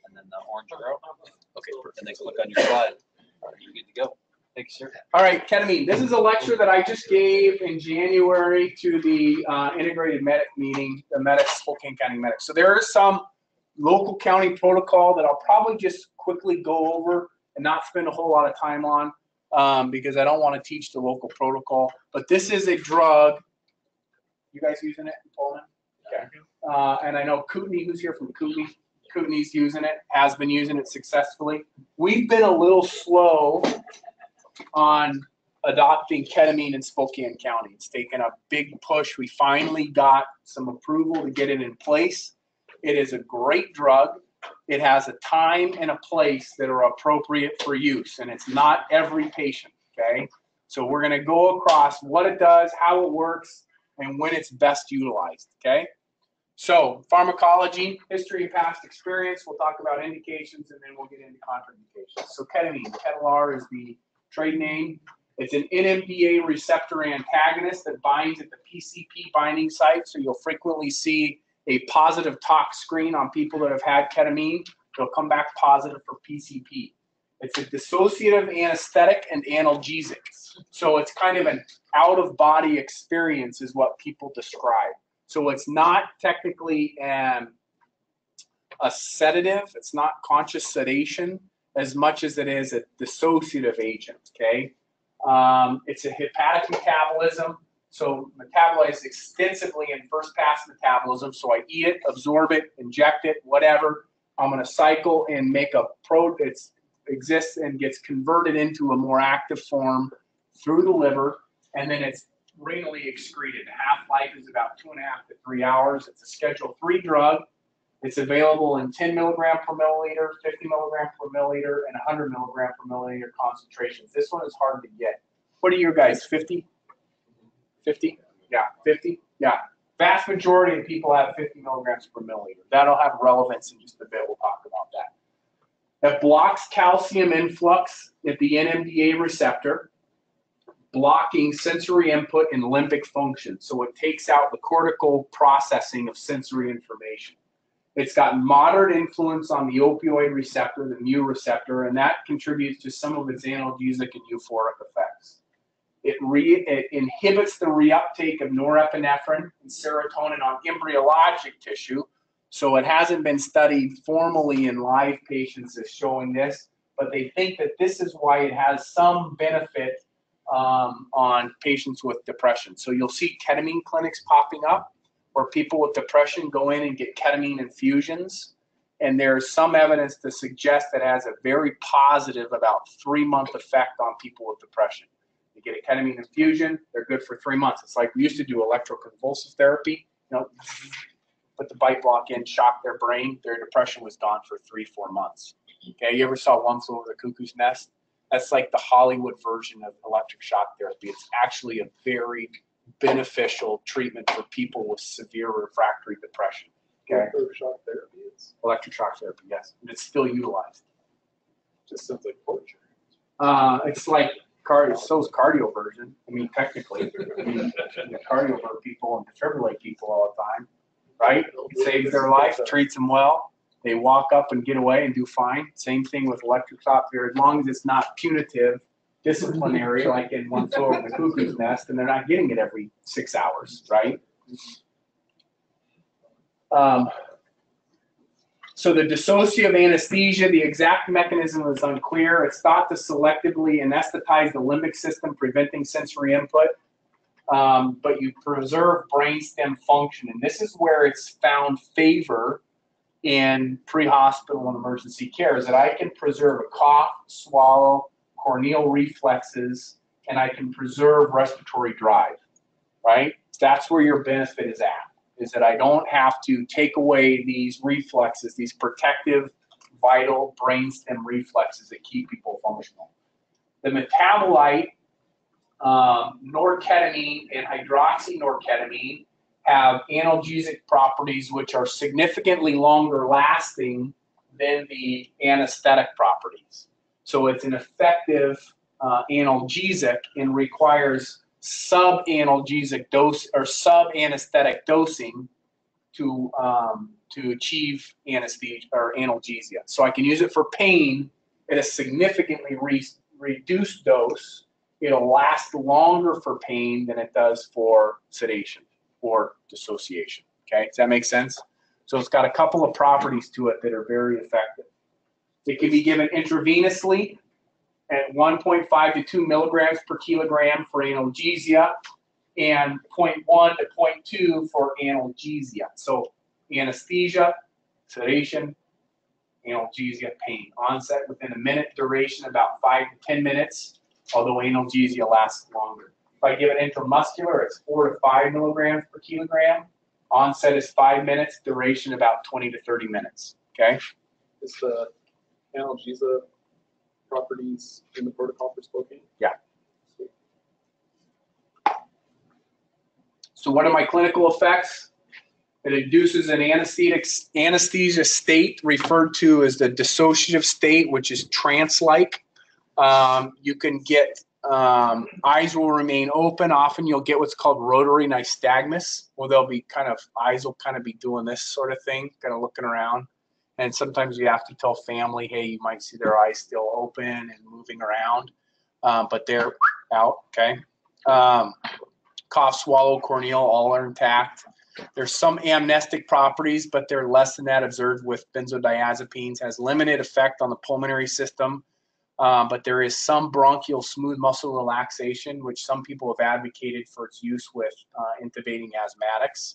and then the orange arrow. Okay, and then click on your slide. All right, you're good to go. Thank you, sir. All right, ketamine. This is a lecture that I just gave in January to the integrated medic meeting, the medics, Spokane County medics. So there is some local county protocol that I'll probably just quickly go over and not spend a whole lot of time on because I don't want to teach the local protocol. But this is a drug. You guys using it in Poland? Okay. And I know Kootenai, who's here from Kootenai? Kootenai's using it, has been using it successfully. We've been a little slow on adopting ketamine in Spokane County. It's taken a big push. We finally got some approval to get it in place. It is a great drug. It has a time and a place that are appropriate for use, and it's not every patient, okay? So we're going to go across what it does, how it works, and when it's best utilized, okay? So pharmacology, history and past experience. We'll talk about indications, and then we'll get into contraindications. So ketamine, Ketalar is the trade name. It's an NMDA receptor antagonist that binds at the PCP binding site. So you'll frequently see a positive tox screen on people that have had ketamine. They'll come back positive for PCP. It's a dissociative anesthetic and analgesic. So it's kind of an out-of-body experience is what people describe. So it's not technically a sedative. It's not conscious sedation as much as it is a dissociative agent, okay? It's a hepatic metabolism, so metabolized extensively in first-pass metabolism. So I eat it, absorb it, inject it, whatever. I'm going to cycle and make a it exists and gets converted into a more active form through the liver, and then it's renally excreted. The half-life is about 2.5 to 3 hours. It's a Schedule III drug. It's available in 10 milligram per milliliter, 50 milligram per milliliter, and 100 milligram per milliliter concentrations. This one is hard to get. What are your guys, 50? 50? Yeah, 50? Yeah. Vast majority of people have 50 milligrams per milliliter. That'll have relevance in just a bit. We'll talk about that. It blocks calcium influx at the NMDA receptor, blocking sensory input and limbic function. So it takes out the cortical processing of sensory information. It's got moderate influence on the opioid receptor, the mu receptor, and that contributes to some of its analgesic and euphoric effects. It inhibits the reuptake of norepinephrine and serotonin on embryologic tissue. So it hasn't been studied formally in live patients as showing this, but they think that this is why it has some benefit on patients with depression. So you'll see ketamine clinics popping up where people with depression go in and get ketamine infusions. And there's some evidence to suggest that it has a very positive, about 3-month effect on people with depression. You get a ketamine infusion, they're good for 3 months. It's like we used to do electroconvulsive therapy, put the bite block in, shock their brain, their depression was gone for 3-4 months. Okay, you ever saw One Flew Over the Cuckoo's Nest? That's like the Hollywood version of electric shock therapy. It's actually a very beneficial treatment for people with severe refractory depression. Okay. Electric shock therapy is. Electric shock therapy, yes. And it's still utilized. Just sounds like torture. It's like so's cardioversion. I mean, technically, you cardiovert people and defibrillate people all the time, right? It saves their life, treats them well. They walk up and get away and do fine. Same thing with electric shock therapy, as long as it's not punitive, disciplinary, like in One Flew Over the Cuckoo's Nest, and they're not getting it every 6 hours, right? So the dissociative anesthesia, the exact mechanism is unclear. It's thought to selectively anesthetize the limbic system, preventing sensory input, but you preserve brainstem function. And this is where it's found favor in pre-hospital and emergency care, is that I can preserve a cough, swallow, corneal reflexes, and I can preserve respiratory drive, right? That's where your benefit is at, is that I don't have to take away these reflexes, these protective, vital brainstem reflexes that keep people functional. The metabolite, norketamine and hydroxynorketamine, have analgesic properties which are significantly longer lasting than the anesthetic properties. So it's an effective analgesic and requires sub-analgesic dose or sub-anesthetic dosing to achieve anesthesia or analgesia. So I can use it for pain at a significantly reduced dose. It'll last longer for pain than it does for sedation or dissociation. Okay, does that make sense? So it's got a couple of properties to it that are very effective. It can be given intravenously at 1.5 to 2 milligrams per kilogram for analgesia and 0.1 to 0.2 for analgesia. So anesthesia, sedation, analgesia, pain. Onset within a minute, duration about 5 to 10 minutes, although analgesia lasts longer. If I give it intramuscular, it's 4 to 5 milligrams per kilogram. Onset is 5 minutes, duration about 20 to 30 minutes. Okay? Is the analgesia properties in the protocol for smoking? Yeah. So what are my clinical effects? It induces an anesthesia state referred to as the dissociative state, which is trance-like. You can get, eyes will remain open. Often you'll get what's called rotary nystagmus, where they'll be eyes will kind of be doing this sort of thing, kind of looking around. And sometimes you have to tell family, hey, you might see their eyes still open and moving around, but they're out, okay? Cough, swallow, corneal, all are intact. There's some amnestic properties, but they're less than that observed with benzodiazepines. Has limited effect on the pulmonary system, but there is some bronchial smooth muscle relaxation, which some people have advocated for its use with intubating asthmatics,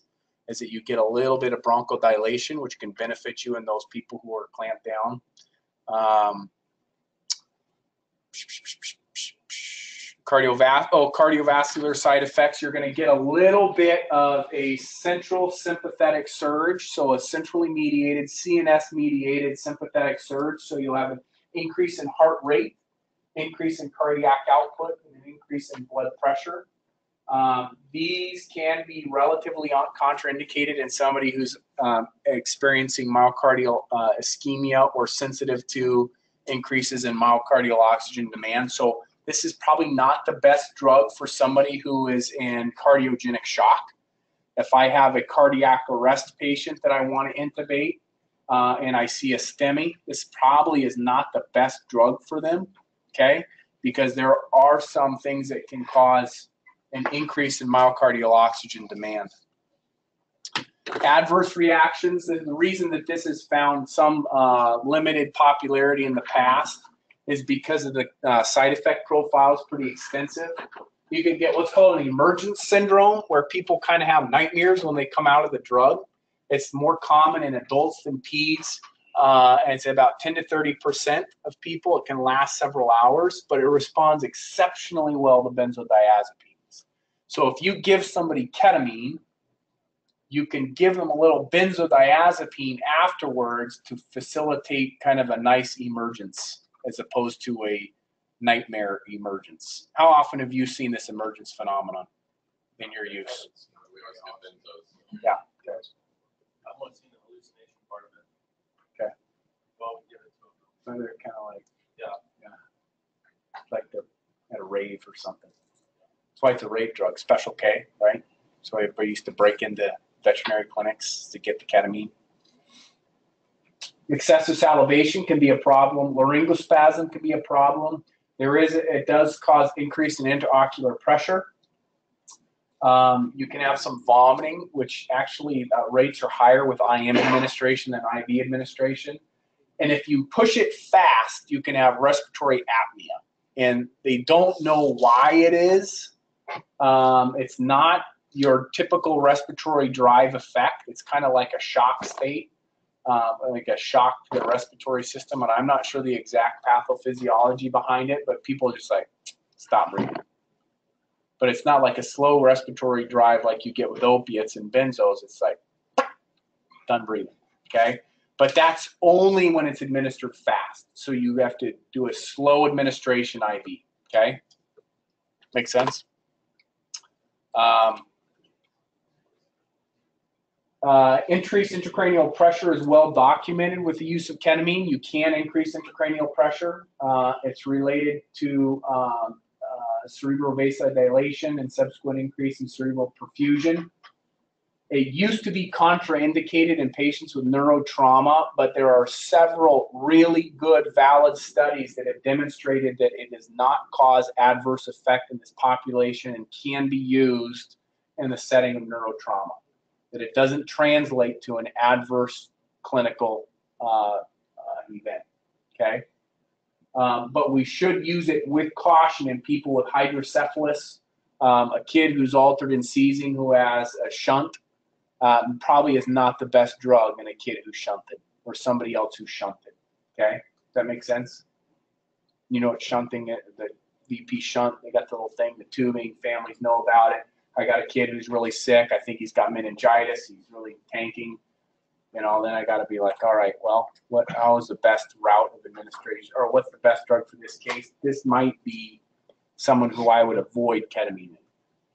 is that you get a little bit of bronchodilation, which can benefit you in those people who are clamped down. Cardiovascular side effects, you're going to get a little bit of a central sympathetic surge, so a centrally mediated, CNS-mediated sympathetic surge, so you'll have an increase in heart rate, increase in cardiac output, and an increase in blood pressure. These can be relatively contraindicated in somebody who's experiencing myocardial ischemia or sensitive to increases in myocardial oxygen demand. So this is probably not the best drug for somebody who is in cardiogenic shock. If I have a cardiac arrest patient that I want to intubate and I see a STEMI, this probably is not the best drug for them, okay? Because there are some things that can cause an increase in myocardial oxygen demand. Adverse reactions, the reason that this has found some limited popularity in the past is because of the side effect profile is pretty extensive. You can get what's called an emergence syndrome, where people kind of have nightmares when they come out of the drug. It's more common in adults than peds, and it's about 10 to 30% of people. It can last several hours, but it responds exceptionally well to benzodiazepines. So if you give somebody ketamine, you can give them a little benzodiazepine afterwards to facilitate kind of a nice emergence as opposed to a nightmare emergence. How often have you seen this emergence phenomenon in your use? Yeah. Okay. I've only seen the hallucination part of it. Okay. Well, we give it to them. So they're kind of like, Yeah. like they're at a rave or something. That's why it's a rave drug, Special K, right? So everybody used to break into veterinary clinics to get the ketamine. Excessive salivation can be a problem. Laryngospasm can be a problem. It does cause increase in intraocular pressure. You can have some vomiting, which actually rates are higher with IM administration than IV administration. And if you push it fast, you can have respiratory apnea. And they don't know why it is. It's not your typical respiratory drive effect. It's kind of like a shock state, like a shock to the respiratory system. And I'm not sure the exact pathophysiology behind it, but people are just like, stop breathing. But it's not like a slow respiratory drive like you get with opiates and benzos. It's like, done breathing, okay? But that's only when it's administered fast. So you have to do a slow administration IV, okay? Make sense? Increased intracranial pressure is well documented with the use of ketamine. You can increase intracranial pressure. It's related to cerebral vasodilation and subsequent increase in cerebral perfusion. It used to be contraindicated in patients with neurotrauma, but there are several really good, valid studies that have demonstrated that it does not cause adverse effect in this population and can be used in the setting of neurotrauma. That it doesn't translate to an adverse clinical event, okay? But we should use it with caution in people with hydrocephalus, a kid who's altered and seizing who has a shunt. Probably is not the best drug in a kid who's shunted or somebody else who's shunted. Okay, does that make sense? You know what shunting is? The VP shunt. They got the little thing, the tubing. Families know about it. I got a kid who's really sick. I think he's got meningitis. He's really tanking. You know, then I got to be like, all right, well, how is the best route of administration, or what's the best drug for this case? This might be someone who I would avoid ketamine in.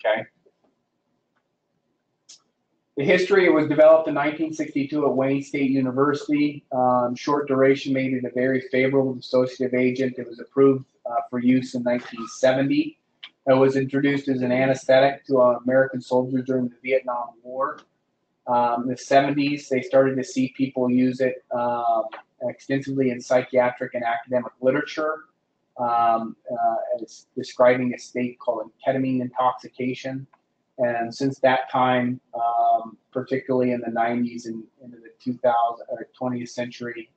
Okay. The history, it was developed in 1962 at Wayne State University. Short duration made it a very favorable dissociative agent. It was approved for use in 1970. It was introduced as an anesthetic to American soldiers during the Vietnam War. In the 70s, they started to see people use it extensively in psychiatric and academic literature. It's describing a state called ketamine intoxication. And since that time, particularly in the 90s and into the 20th century,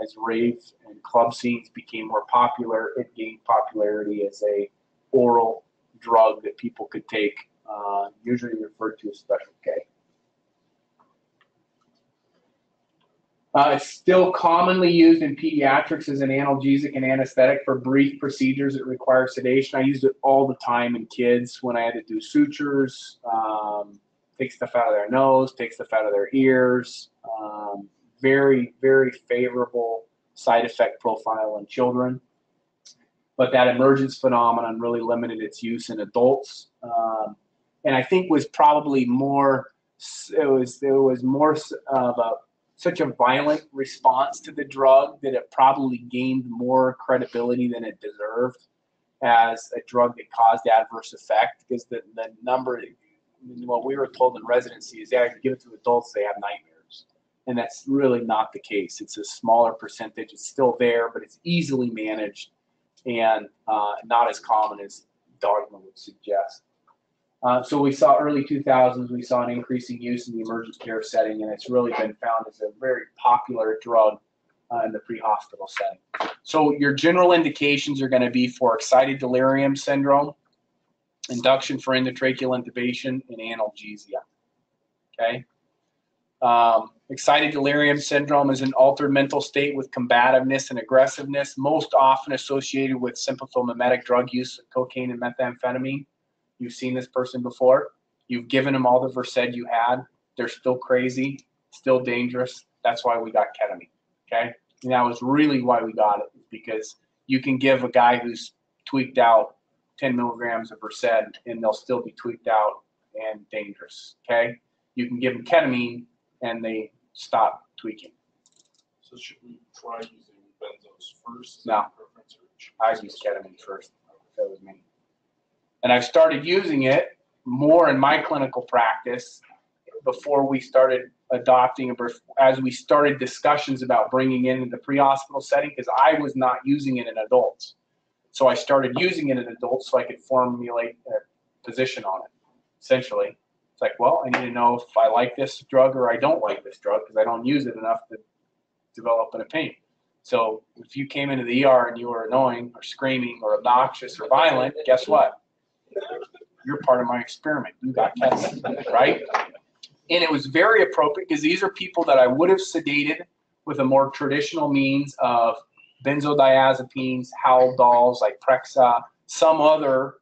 as rave and club scenes became more popular, it gained popularity as a oral drug that people could take, usually referred to as Special K. It's still commonly used in pediatrics as an analgesic and anesthetic for brief procedures that require sedation. I used it all the time in kids when I had to do sutures, take stuff out of their nose, take stuff out of their ears. Very, very favorable side effect profile in children. But that emergence phenomenon really limited its use in adults. And I think was probably more, it was more of such a violent response to the drug that it probably gained more credibility than it deserved as a drug that caused adverse effect, because the number, what we were told in residency is, yeah, if you give it to adults, they have nightmares. And that's really not the case. It's a smaller percentage. It's still there, but it's easily managed and not as common as dogma would suggest. So we saw early 2000s, we saw an increasing use in the emergency care setting, and it's really been found as a very popular drug in the pre-hospital setting. So your general indications are going to be for excited delirium syndrome, induction for endotracheal intubation, and analgesia. Okay. Excited delirium syndrome is an altered mental state with combativeness and aggressiveness, most often associated with sympathomimetic drug use, cocaine and methamphetamine. You've seen this person before. You've given them all the Versed you had. They're still crazy, still dangerous. That's why we got ketamine, okay? And that was really why we got it, because you can give a guy who's tweaked out 10 milligrams of Versed and they'll still be tweaked out and dangerous, okay? You can give them ketamine and they stop tweaking. So should we try using benzos first? No. I use ketamine first. That was me. And I've started using it more in my clinical practice before we started adopting, as we started discussions about bringing it in the pre-hospital setting, because I was not using it in adults. So I started using it in adults so I could formulate a position on it, essentially. It's like, well, I need to know if I like this drug or I don't like this drug, because I don't use it enough to develop an opinion. So if you came into the ER and you were annoying or screaming or obnoxious or violent, guess what? You're part of my experiment. You got ketamine, right? And it was very appropriate because these are people that I would have sedated with a more traditional means of benzodiazepines, Haldols, like Prexa, some other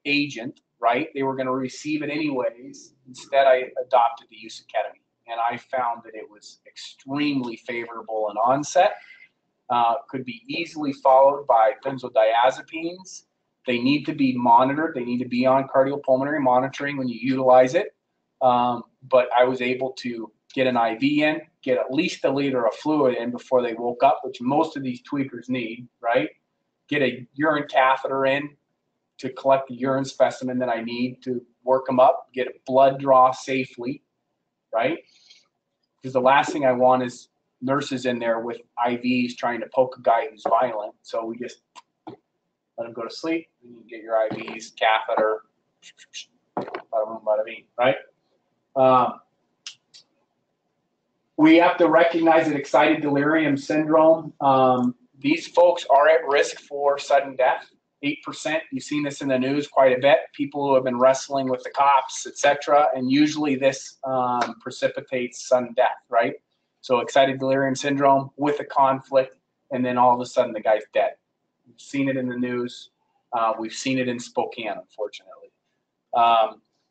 agent, right? They were going to receive it anyways. Instead, I adopted the use of ketamine. And I found that it was extremely favorable in onset. Could be easily followed by benzodiazepines. They need to be monitored. They need to be on cardiopulmonary monitoring when you utilize it. But I was able to get an IV in, get at least a liter of fluid in before they woke up, which most of these tweakers need, right? Get a urine catheter in to collect the urine specimen that I need to work them up, get a blood draw safely, right? Because the last thing I want is nurses in there with IVs trying to poke a guy who's violent. So we just let him go to sleep, and you get your IVs, catheter, bada bing, right? We have to recognize that excited delirium syndrome. These folks are at risk for sudden death. 8%. You've seen this in the news quite a bit. People who have been wrestling with the cops, etc. And usually this precipitates sudden death, right? So excited delirium syndrome with a conflict, and then all of a sudden the guy's dead. We've seen it in the news. We've seen it in Spokane, unfortunately.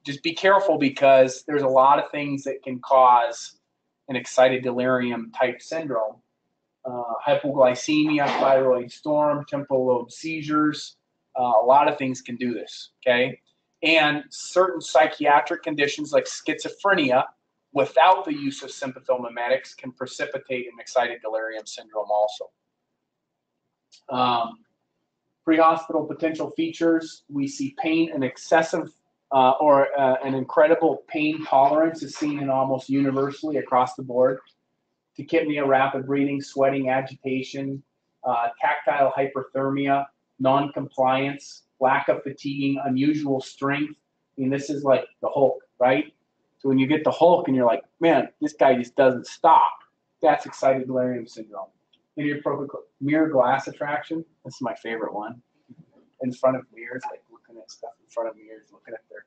Just be careful, because there's a lot of things that can cause an excited delirium type syndrome. Hypoglycemia, thyroid storm, temporal lobe seizures. A lot of things can do this, okay? And certain psychiatric conditions like schizophrenia without the use of sympathomimetics can precipitate an excited delirium syndrome also. Pre-hospital potential features, we see pain and excessive or an incredible pain tolerance is seen in almost universally across the board. Tachypnea, rapid breathing, sweating, agitation, tactile hyperthermia, non-compliance, lack of fatiguing, unusual strength. I mean, this is like the Hulk, right? So when you get the Hulk and you're like, man, this guy just doesn't stop, that's excited delirium syndrome. Inappropriate mirror glass attraction, this is my favorite one. In front of mirrors, like looking at stuff in front of mirrors, looking at their,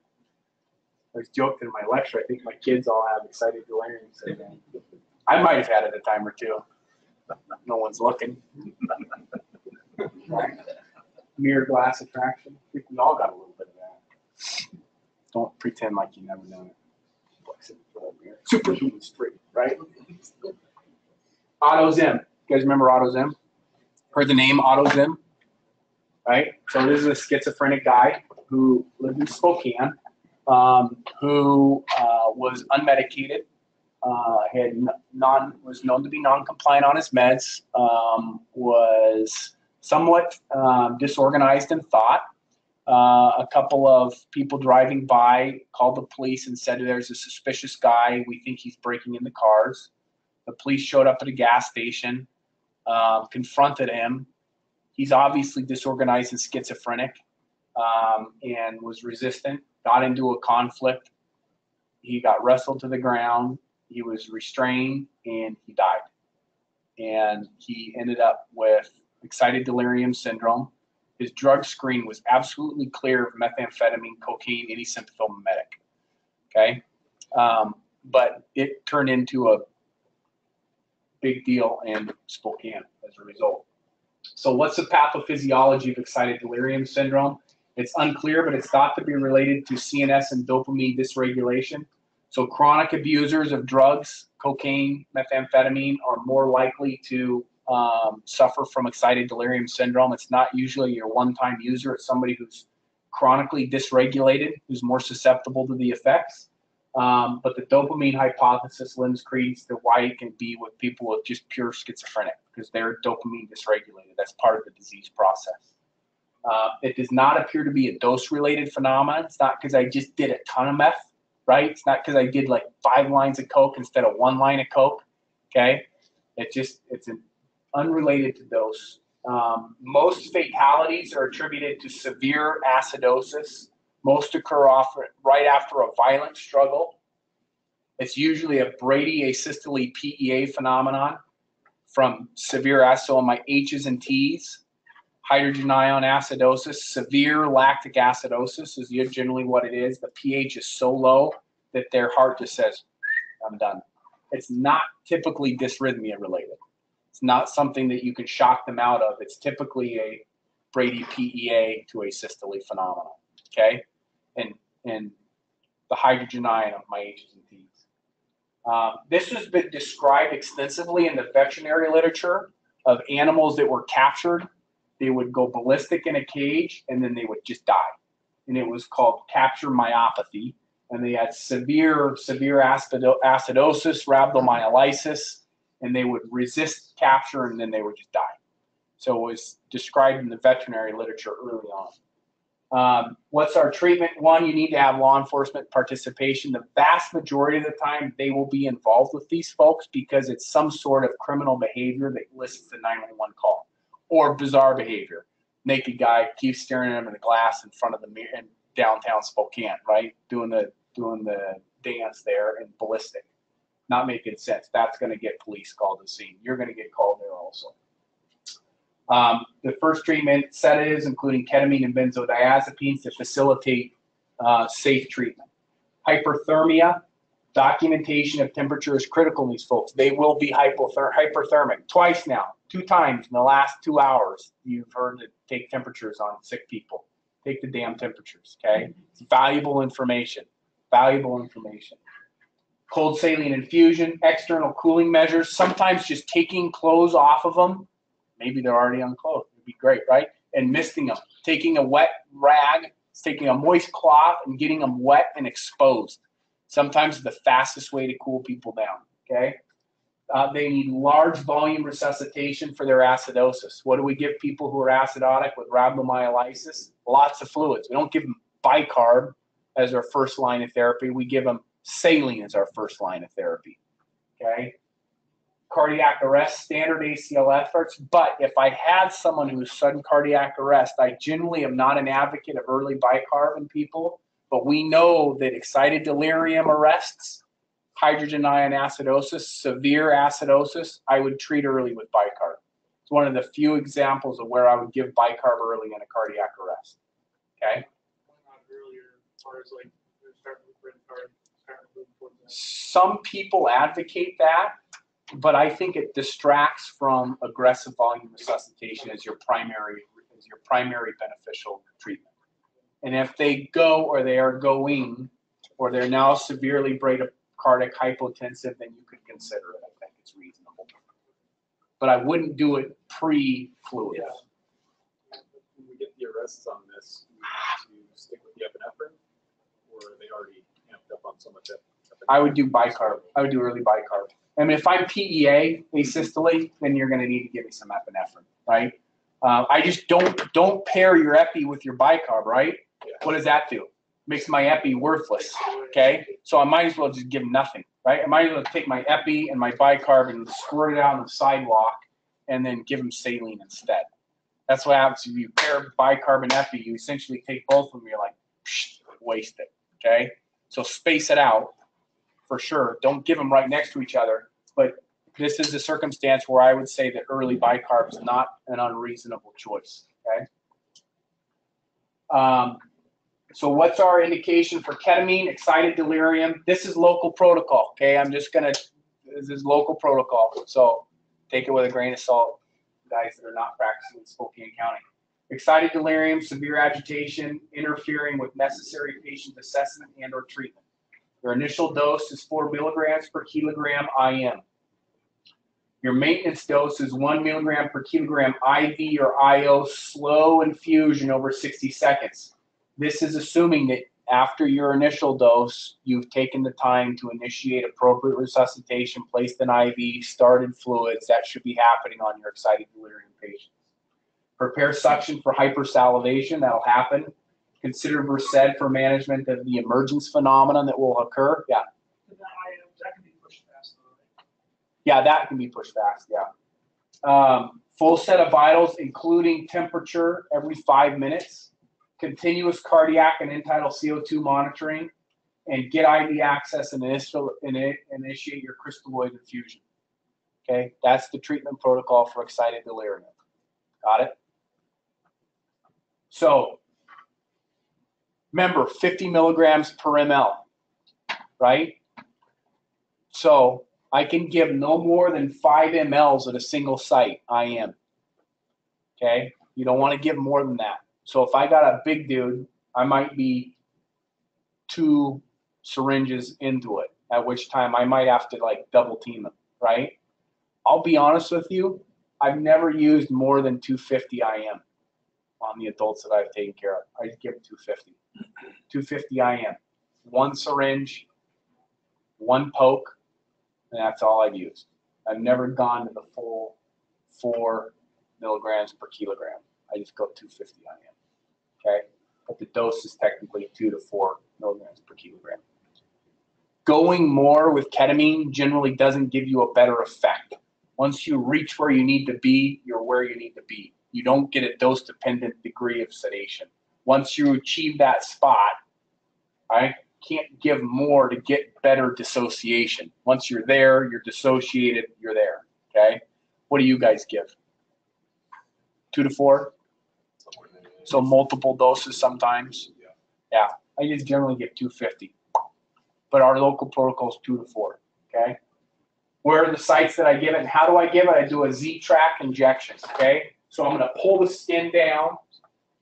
I was joking in my lecture, I think my kids all have excited delirium syndrome. I might have had it a time or two. No one's looking. Mirror glass attraction. I think we all got a little bit of that. Don't pretend like you never know it. Superhuman straight, right? AutoZim. You guys remember AutoZim? Heard the name AutoZim? Right? So this is a schizophrenic guy who lived in Spokane, who was unmedicated. Was known to be non-compliant on his meds, was somewhat disorganized in thought. A couple of people driving by called the police and said, there's a suspicious guy, we think he's breaking into cars. The police showed up at a gas station, confronted him. He's obviously disorganized and schizophrenic, and was resistant, got into a conflict. He got wrestled to the ground. He was restrained, and he died. And he ended up with excited delirium syndrome. His drug screen was absolutely clear of methamphetamine, cocaine, any sympathomimetic. Okay? But it turned into a big deal in Spokane as a result. So what's the pathophysiology of excited delirium syndrome? It's unclear, but it's thought to be related to CNS and dopamine dysregulation. So chronic abusers of drugs, cocaine, methamphetamine, are more likely to suffer from excited delirium syndrome. It's not usually your one-time user. It's somebody who's chronically dysregulated, who's more susceptible to the effects. But the dopamine hypothesis lends credence to why it can be with people with just pure schizophrenic, because they're dopamine dysregulated. That's part of the disease process. It does not appear to be a dose-related phenomenon. It's not because I just did a ton of meth. Right? It's not because I did like 5 lines of Coke instead of 1 line of Coke. Okay? It's an unrelated to dose. Most fatalities are attributed to severe acidosis. Most occur right after a violent struggle. It's usually a Brady asystole PEA phenomenon from severe acidosis. So my H's and T's, hydrogen ion acidosis, severe lactic acidosis is generally what it is. The pH is so low that their heart just says, I'm done. It's not typically dysrhythmia related. It's not something that you can shock them out of. It's typically a Brady PEA to asystole phenomenon, okay? And the hydrogen ion of my H's and T's. This has been described extensively in the veterinary literature of animals that were captured. They would go ballistic in a cage, and then they would just die. And it was called capture myopathy. And they had severe acidosis, rhabdomyolysis, and they would resist capture, and then they would just die. So it was described in the veterinary literature early on. What's our treatment? One, you need to have law enforcement participation. The vast majority of the time, they will be involved with these folks because it's some sort of criminal behavior that elicits a 911 call, or bizarre behavior. Naked guy keeps staring at him in the glass in front of the mirror in downtown Spokane, right? Doing the dance there and ballistic. Not making sense. That's going to get police called to the scene. You're going to get called there also. The first treatment sedatives, including ketamine and benzodiazepines, to facilitate safe treatment. Hyperthermia, documentation of temperature is critical in these folks. They will be hyperthermic twice now, 2 times in the last 2 hours. You've heard to take temperatures on sick people. Take the damn temperatures, okay? It's valuable information. Valuable information. Cold saline infusion, external cooling measures, sometimes just taking clothes off of them. Maybe they're already unclothed. It'd be great, right? And misting them. Taking a wet rag, taking a moist cloth and getting them wet and exposed. Sometimes the fastest way to cool people down, okay? They need large volume resuscitation for their acidosis. What do we give people who are acidotic with rhabdomyolysis? Lots of fluids. We don't give them bicarb as our first line of therapy. We give them saline as our first line of therapy, okay? Cardiac arrest, standard ACL efforts, but if I had someone who's sudden cardiac arrest, I generally am not an advocate of early bicarb in people, but we know that excited delirium arrests, hydrogen ion acidosis, severe acidosis, I would treat early with bicarb. It's one of the few examples of where I would give bicarb early in a cardiac arrest, okay? Some people advocate that, but I think it distracts from aggressive volume resuscitation as your primary beneficial treatment. And if they go or they are going or they're now severely bradycardic hypotensive, then you could consider it. I think it's reasonable. But I wouldn't do it pre-fluid. Yeah. When we get the arrests on this, we need to stick with the epinephrine, or are they already amped up on so much epinephrine? I would do bicarb. I would do early bicarb. I mean, if I'm PEA asystole, then you're going to need to give me some epinephrine, right? I just don't pair your epi with your bicarb, right? Yeah. What does that do? Makes my epi worthless, okay? So I might as well just give nothing, right? I might as well take my epi and my bicarb and squirt it out on the sidewalk and then give them saline instead. That's what happens if you pair bicarb and epi. You essentially take both of them, you're like, psh, waste it, okay? So space it out. For sure, don't give them right next to each other, but this is a circumstance where I would say that early bicarb is not an unreasonable choice, okay? So what's our indication for ketamine? Excited delirium. This is local protocol, okay? This is local protocol, so take it with a grain of salt, guys that are not practicing in Spokane County. Excited delirium, severe agitation, interfering with necessary patient assessment and or treatment. Your initial dose is 4 milligrams per kilogram IM. Your maintenance dose is 1 milligram per kilogram IV or IO slow infusion over 60 seconds. This is assuming that after your initial dose, you've taken the time to initiate appropriate resuscitation, placed an IV, started fluids. That should be happening on your excited delirium patients. Prepare suction for hypersalivation. That'll happen. Consider Versed for management of the emergence phenomenon that will occur. Yeah. That can be pushed fast, though, right? Yeah, that can be pushed fast. Yeah. Full set of vitals, including temperature every 5 minutes, continuous cardiac and end-tidal CO2 monitoring, and get IV access and initiate your crystalloid infusion. Okay, that's the treatment protocol for excited delirium. Got it? So, remember, 50 milligrams per ml, right? So I can give no more than 5 mLs at a single site, IM. Okay? You don't want to give more than that. So if I got a big dude, I might be 2 syringes into it, at which time I might have to like double team them, right? I'll be honest with you, I've never used more than 250 IM on the adults that I've taken care of. I just give them 250. 250 IM. 1 syringe, 1 poke, and that's all I've used. I've never gone to the full 4 milligrams per kilogram. I just go 250 IM. Okay? but the dose is technically 2 to 4 milligrams per kilogram. Going more with ketamine generally doesn't give you a better effect. Once you reach where you need to be, you're where you need to be. You don't get a dose-dependent degree of sedation. Once you achieve that spot, I can't give more to get better dissociation. Once you're there, you're dissociated, you're there, okay? What do you guys give? 2 to 4? So multiple doses sometimes? Yeah, I just generally give 250. But our local protocol is 2 to 4, okay? Where are the sites that I give it and how do I give it? I do a Z-track injection, okay? So I'm gonna pull the skin down,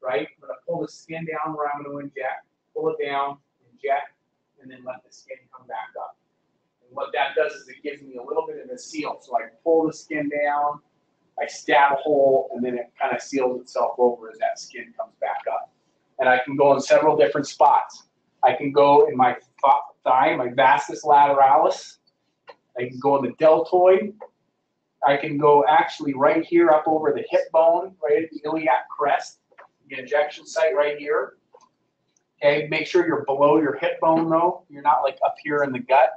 right? I'm gonna pull the skin down where I'm gonna inject, pull it down, inject, and then let the skin come back up. And what that does is it gives me a little bit of a seal. So I pull the skin down, I stab a hole, and then it kind of seals itself over as that skin comes back up. And I can go in several different spots. I can go in my thigh, my vastus lateralis. I can go in the deltoid. I can go actually right here up over the hip bone, right at the iliac crest, the injection site right here. Okay, make sure you're below your hip bone though. You're not like up here in the gut.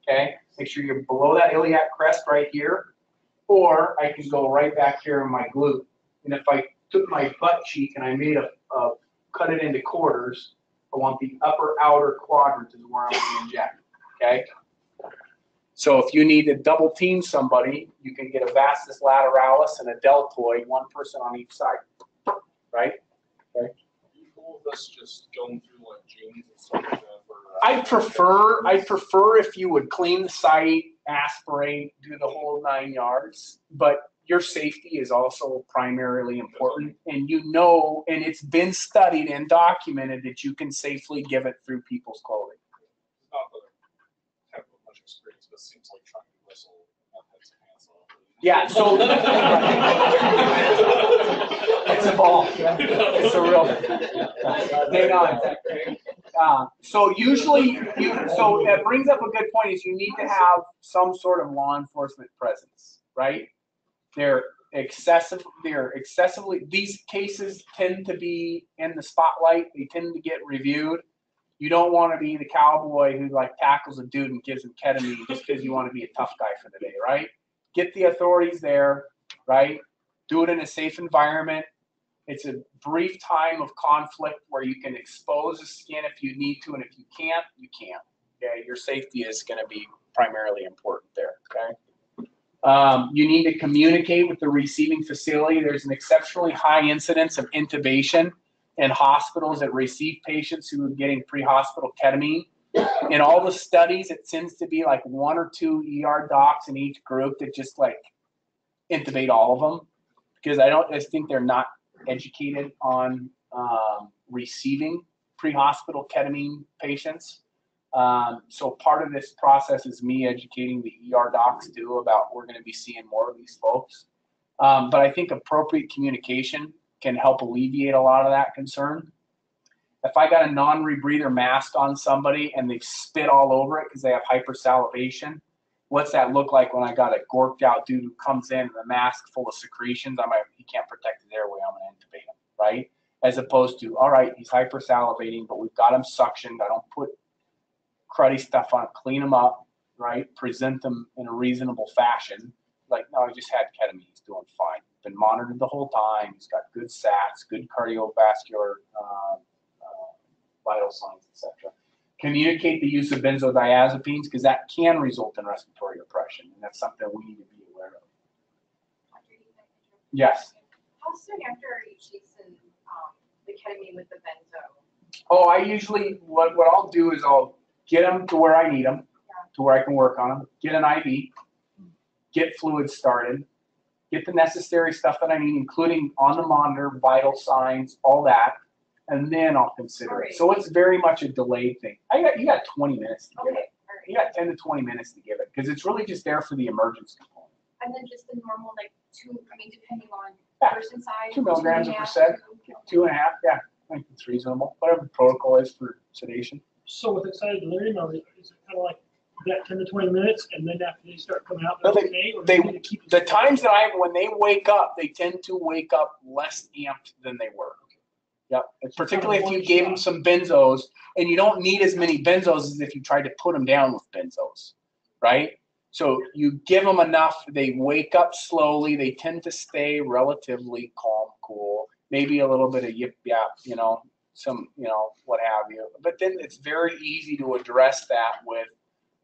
Okay, make sure you're below that iliac crest right here. Or I can go right back here in my glute. And if I took my butt cheek and I made cut it into quarters, I want the upper outer quadrant is where I'm going to inject. Okay. So if you need to double team somebody, you can get a vastus lateralis and a deltoid, one person on each side. Right? Okay. You cool with us just going through like genes and stuff like that? I'd prefer if you would clean the site, aspirate, do the whole 9 yards, but your safety is also primarily important. And you know, and it's been studied and documented that you can safely give it through people's clothing. Not that I have much experience, but it seems like trying to whistle and have some hands off. Yeah, so it's a ball. It's a real hang on. So usually, so that brings up a good point is you need to have some sort of law enforcement presence, right? They're excessively, these cases tend to be in the spotlight. They tend to get reviewed. You don't want to be the cowboy who like tackles a dude and gives him ketamine just because you want to be a tough guy for the day, right? Get the authorities there, right? Do it in a safe environment. It's a brief time of conflict where you can expose the skin if you need to, and if you can't, you can't. Okay, your safety is going to be primarily important there. Okay. You need to communicate with the receiving facility. There's an exceptionally high incidence of intubation in hospitals that receive patients who are getting pre-hospital ketamine. In all the studies, it tends to be like 1 or 2 ER docs in each group that just like intubate all of them because I think they're not educated on receiving pre-hospital ketamine patients. So part of this process is me educating the ER docs too about we're going to be seeing more of these folks. But I think appropriate communication can help alleviate a lot of that concern. If I got a non-rebreather mask on somebody and they spit all over it because they have hypersalivation, what's that look like when I got a gorked out dude who comes in with a mask full of secretions? He can't protect his airway, I'm going to intubate him, right? As opposed to, all right, he's hypersalivating, but we've got him suctioned. I don't put cruddy stuff on it, clean him up, right? Present them in a reasonable fashion. Like, no, he just had ketamine, he's doing fine. Been monitored the whole time. He's got good SATs, good cardiovascular vital signs, etc. Communicate the use of benzodiazepines because that can result in respiratory depression, and that's something we need to be aware of. Yes. How soon after are you chasing the ketamine with the benzo? Oh, I usually, what I'll do is I'll get them to where I need them, to where I can work on them, get an IV, get fluids started, get the necessary stuff that I need, including on the monitor, vital signs, all that, and then I'll consider it. So it's very much a delayed thing. You got 20 minutes to give it. You got 10 to 20 minutes to give it because it's really just there for the emergence component. And then just the normal, like depending on Yeah. person size. 2 milligrams per sec, 2.5, yeah, I think it's reasonable. Whatever the protocol is for sedation. So with excited delirium, is it kind of like that 10 to 20 minutes, and then after they start coming out, No, they're okay? Or do you need to keep the times that when they wake up, they tend to wake up less amped than they were. Yep. Particularly if you gave them some benzos, and you don't need as many benzos as if you tried to put them down with benzos, right? So you give them enough, they wake up slowly, they tend to stay relatively calm, cool, maybe a little bit of yip yap, you know, some, you know, what have you. But then it's very easy to address that with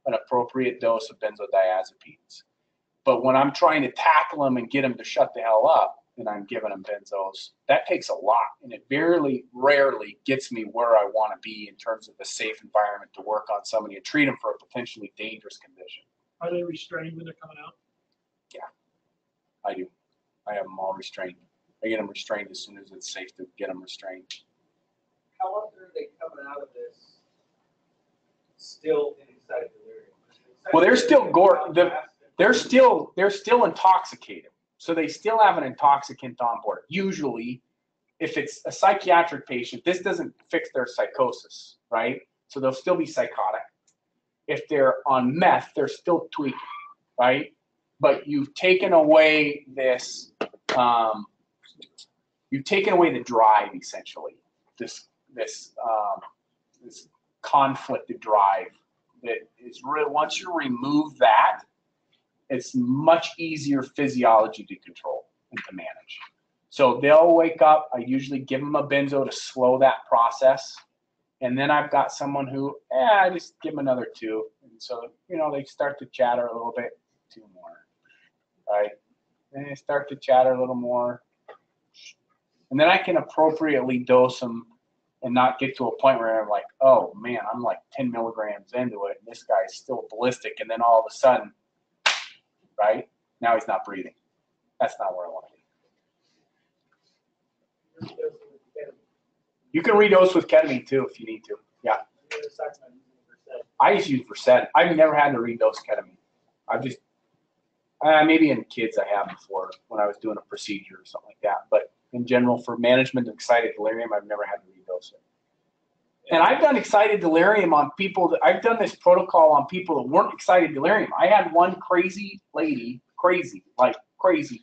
an appropriate dose of benzodiazepines. But when I'm trying to tackle them and get them to shut the hell up, and I'm giving them benzos, that takes a lot, and it rarely gets me where I want to be in terms of a safe environment to work on somebody and treat them for a potentially dangerous condition. Are they restrained when they're coming out? Yeah, I do. I have them all restrained. I get them restrained as soon as it's safe to get them restrained. How often are they coming out of this still in excited delirium? Well, they're still they're still intoxicated. So they still have an intoxicant on board. Usually, if it's a psychiatric patient, this doesn't fix their psychosis, right? So they'll still be psychotic. If they're on meth, they're still tweaking, right? But you've taken away this, you've taken away the drive, essentially. This conflicted drive that is real. Once you remove that, it's much easier physiology to control and to manage. So they'll wake up. I usually give them a benzo to slow that process. And then I've got someone who, I just give them another 2. And so, you know, they start to chatter a little bit, 2 more, right? And they start to chatter a little more. And then I can appropriately dose them and not get to a point where I'm like, oh man, I'm like 10 milligrams into it, and this guy's still ballistic. And then all of a sudden, right? Now he's not breathing. That's not where I want to be. You can redose with ketamine too if you need to. Yeah. I just use Versed. I've never had to redose ketamine. I've just, maybe in kids I have before when I was doing a procedure or something like that. But in general, for management of excited delirium, I've never had to redose it. And I've done excited delirium on people I've done this protocol on people that weren't excited delirium. I had one crazy lady, crazy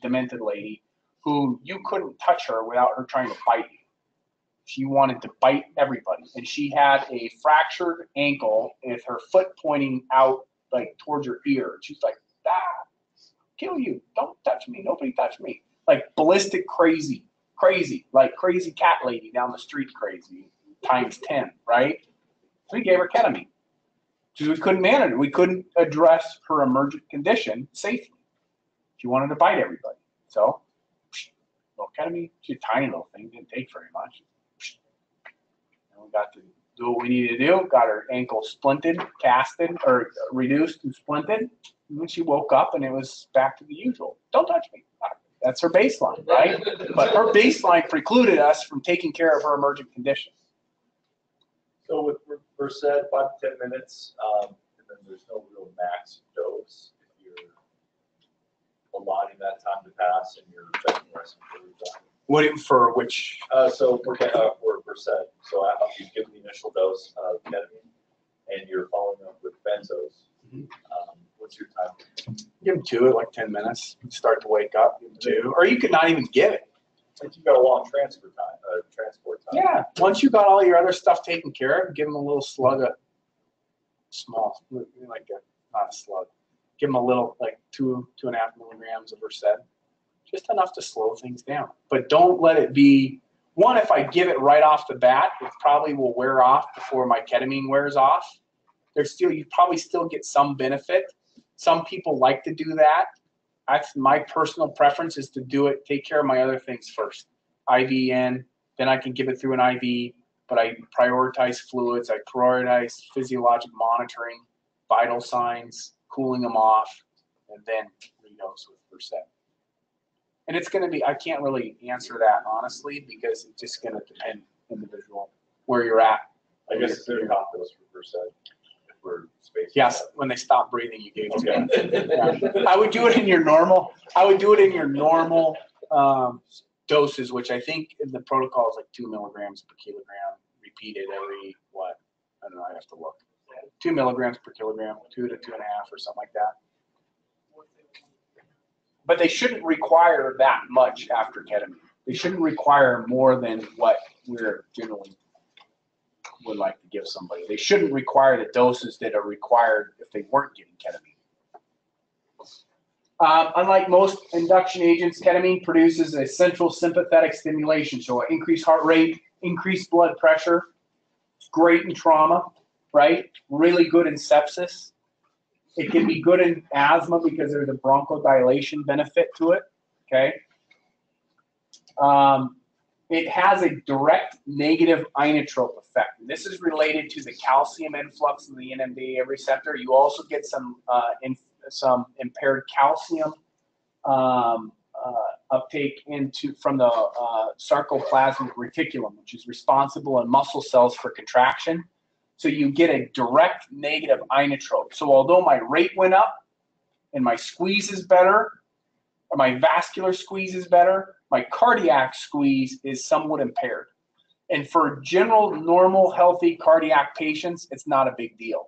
demented lady, who you couldn't touch her without her trying to bite you. She wanted to bite everybody. And she had a fractured ankle with her foot pointing out like towards her ear. She's like, kill you. Don't touch me. Nobody touch me. Like ballistic crazy, like crazy cat lady down the street crazy. Times 10, right? So we gave her ketamine because we couldn't manage it. We couldn't address her emergent condition safely. She wanted to bite everybody. So, well, ketamine, she's a tiny little thing, didn't take very much. And we got to do what we needed to do, got her ankle splinted, casted, or reduced and splinted. And then she woke up and it was back to the usual. Don't touch me. That's her baseline, right? But her baseline precluded us from taking care of her emergent condition. So with Versed, 5 to 10 minutes, and then there's no real max dose if you're allotting that time to pass and you're checking resting time. What for which? So for Versed, so after you give the initial dose of ketamine and you're following up with benzos, what's your time? Give them 2 at like 10 minutes. Start to wake up, give them 2. Or you could not even give it. Like you got a long transport time. Yeah, once you got all your other stuff taken care of, give them a little slug of small, like not a slug. Give them a little, like 2.5 milligrams of Versed, just enough to slow things down. But don't let it be. One, if I give it right off the bat, it probably will wear off before my ketamine wears off. You probably still get some benefit. Some people like to do that. That's my personal preference, is to do it, take care of my other things first. IV in, then I can give it through an IV, but I prioritize fluids, I prioritize physiologic monitoring, vital signs, cooling them off, and then redose with Versed. And it's going to be, I can't really answer that honestly, because it's just going to depend individual where you're at. I guess it's a top dose for Versed. Yes, when they stop breathing, you gave it to them. Yeah. I would do it in your normal. Doses, which I think in the protocol is like 2 milligrams per kilogram, repeated every what? I don't know. I have to look. 2 milligrams per kilogram, 2 to 2.5 or something like that. But they shouldn't require that much after ketamine. They shouldn't require more than what we're generally would like to give somebody. They shouldn't require the doses that are required if they weren't getting ketamine. Unlike most induction agents, ketamine produces a central sympathetic stimulation, so increased heart rate, increased blood pressure. It's great in trauma, right? Really good in sepsis. It can be good in asthma because there's a bronchodilation benefit to it, okay? It has a direct negative inotrope effect. And this is related to the calcium influx in the NMDA receptor. You also get some impaired calcium uptake from the sarcoplasmic reticulum, which is responsible in muscle cells for contraction. So you get a direct negative inotrope. So although my rate went up and my squeeze is better, or my vascular squeeze is better, my cardiac squeeze is somewhat impaired. And for general, normal, healthy cardiac patients, it's not a big deal.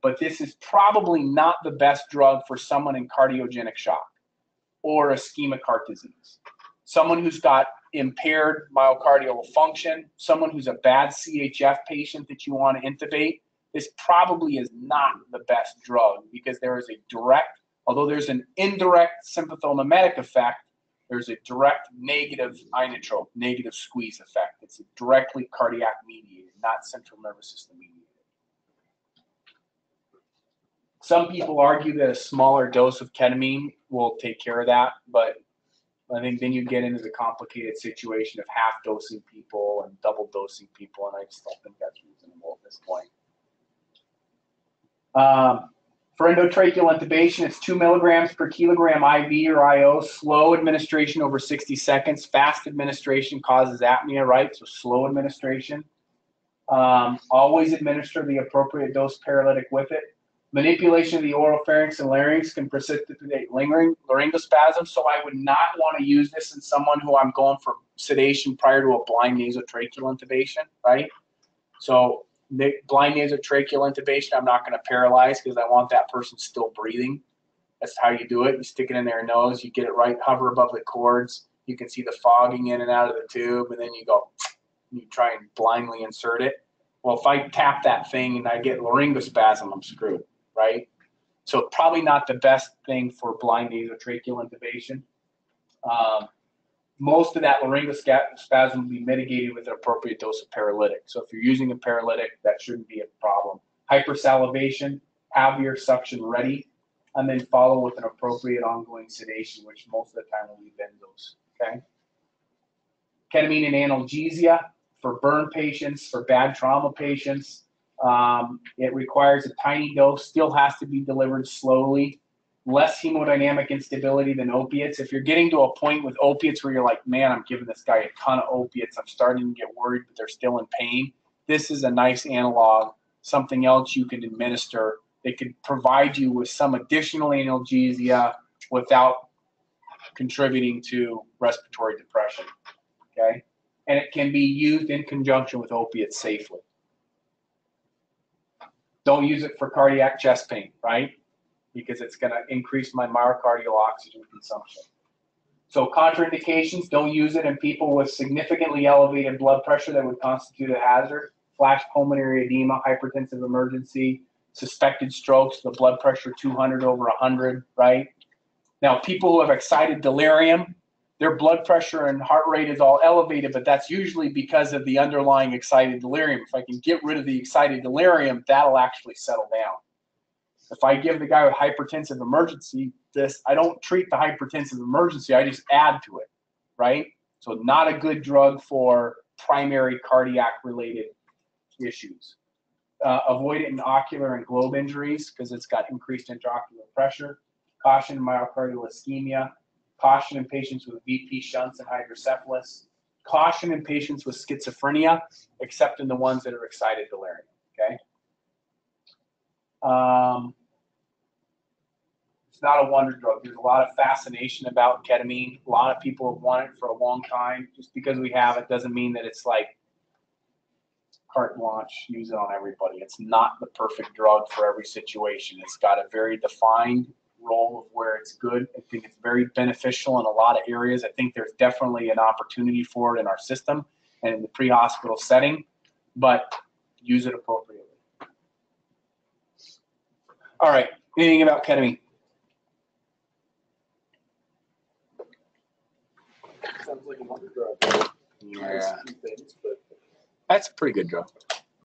But this is probably not the best drug for someone in cardiogenic shock or ischemic heart disease. Someone who's got impaired myocardial function, someone who's a bad CHF patient that you want to intubate, this probably is not the best drug because there is a direct, although there's an indirect sympathomimetic effect, there's a direct negative inotrope, negative squeeze effect. It's directly cardiac mediated, not central nervous system mediated. Some people argue that a smaller dose of ketamine will take care of that, but I think then you get into the complicated situation of half dosing people and double dosing people, and I just don't think that's reasonable at this point. For endotracheal intubation, it's 2 milligrams per kilogram IV or IO, slow administration over 60 seconds. Fast administration causes apnea, right? So slow administration. Always administer the appropriate dose paralytic with it. Manipulation of the oropharynx and larynx can precipitate lingering laryngospasm, so I would not want to use this in someone who I'm going for sedation prior to a blind nasotracheal intubation, right? So blind nasotracheal intubation, I'm not going to paralyze because I want that person still breathing. That's how you do it. You stick it in their nose, you get it right, hover above the cords. You can see the fogging in and out of the tube, and then you go, you try and blindly insert it. Well, if I tap that thing and I get laryngospasm, I'm screwed, right? So probably not the best thing for blind nasotracheal intubation. Most of that laryngospasm will be mitigated with an appropriate dose of paralytic. So if you're using a paralytic, that shouldn't be a problem. Hypersalivation, have your suction ready, and then follow with an appropriate ongoing sedation, which most of the time will be benzos, okay? Ketamine and analgesia for burn patients, for bad trauma patients. It requires a tiny dose, still has to be delivered slowly. Less hemodynamic instability than opiates. If you're getting to a point with opiates where you're like, man, I'm giving this guy a ton of opiates, I'm starting to get worried, but they're still in pain, this is a nice analog, something else you can administer. They could provide you with some additional analgesia without contributing to respiratory depression, okay? And it can be used in conjunction with opiates safely. Don't use it for cardiac chest pain, right? Because it's going to increase my myocardial oxygen consumption. So contraindications, don't use it in people with significantly elevated blood pressure that would constitute a hazard. Flash pulmonary edema, hypertensive emergency, suspected strokes, the blood pressure 200 over 100, right? Now, people who have excited delirium, their blood pressure and heart rate is all elevated, but that's usually because of the underlying excited delirium. If I can get rid of the excited delirium, that'll actually settle down. If I give the guy with hypertensive emergency this, I don't treat the hypertensive emergency, I just add to it, right? So not a good drug for primary cardiac related issues. Avoid it in ocular and globe injuries because it's got increased intraocular pressure. Caution in myocardial ischemia. Caution in patients with VP shunts and hydrocephalus. Caution in patients with schizophrenia, except in the ones that are excited delirium, okay? It's not a wonder drug. There's a lot of fascination about ketamine. A lot of people have wanted it for a long time. Just because we have it doesn't mean that it's like carte blanche, use it on everybody. It's not the perfect drug for every situation. It's got a very defined role of where it's good. I think it's very beneficial in a lot of areas. I think there's definitely an opportunity for it in our system and in the pre-hospital setting, but use it appropriately. All right, anything about ketamine? Sounds like a wonder drug. Yeah, Few things, but that's a pretty good drug.